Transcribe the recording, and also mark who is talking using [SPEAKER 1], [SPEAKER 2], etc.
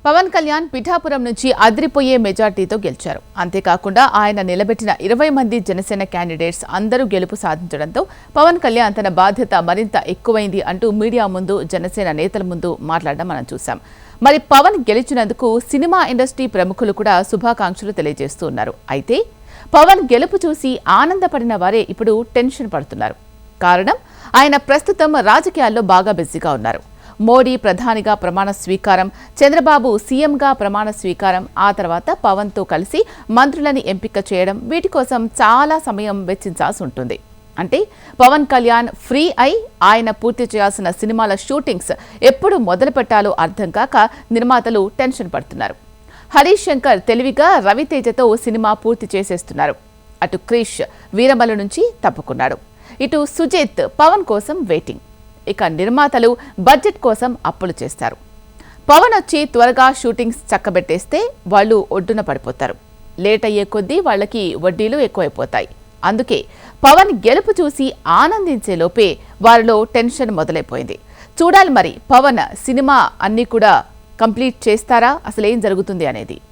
[SPEAKER 1] పవన్ కళ్యాణ్ పిఠాపురం నుంచి అదిరిపోయే మెజార్టీతో గెలిచారు. అంతేకాకుండా ఆయన నిలబెట్టిన 20 మంది జనసేన క్యాండిడేట్స్ అందరూ గెలుపు సాధించడంతో పవన్ కళ్యాణ్ తన బాధ్యత మరింత ఎక్కువైంది అంటూ మీడియా ముందు జనసేన నేతల ముందు మాట్లాడడం మనం చూసాం. మరి పవన్ గెలిచినందుకు సినిమా ఇండస్ట్రీ ప్రముఖులు కూడా శుభాకాంక్షలు తెలియజేస్తూ ఉన్నారు. అయితే పవన్ గెలుపు చూసి ఆనందపడిన వారే ఇప్పుడు టెన్షన్ పడుతున్నారు. కారణం ఆయన ప్రస్తుతం రాజకీయాల్లో బాగా బిజీగా ఉన్నారు. మోడీ ప్రధానిగా ప్రమాణ స్వీకారం, చంద్రబాబు సీఎంగా ప్రమాణ స్వీకారం, ఆ తర్వాత పవన్తో కలిసి మంత్రులని ఎంపిక చేయడం, వీటి కోసం చాలా సమయం వెచ్చించాల్సి ఉంటుంది. అంటే పవన్ కళ్యాణ్ ఫ్రీ అయి ఆయన పూర్తి చేయాల్సిన సినిమాల షూటింగ్స్ ఎప్పుడు మొదలు పెట్టాలో అర్థం కాక నిర్మాతలు టెన్షన్ పడుతున్నారు. హరీష్ శంకర్ తెలివిగా రవితేజతో సినిమా పూర్తి చేసేస్తున్నారు. అటు క్రిష్ వీరమల నుంచి తప్పుకున్నాడు. ఇటు సుజిత్ పవన్ కోసం వెయిటింగ్. ఇక నిర్మాతలు బడ్జెట్ కోసం అప్పులు చేస్తారు. పవన్ వచ్చి త్వరగా షూటింగ్స్ చక్కబెట్టేస్తే వాళ్ళు ఒడ్డున పడిపోతారు. లేట్ అయ్యే కొద్దీ వాళ్ళకి వడ్డీలు ఎక్కువైపోతాయి. అందుకే పవన్ గెలుపు చూసి ఆనందించే లోపే వారిలో టెన్షన్ మొదలైపోయింది. చూడాలి మరి పవన్ సినిమా అన్నీ కూడా కంప్లీట్ చేస్తారా, అసలు ఏం జరుగుతుంది అనేది.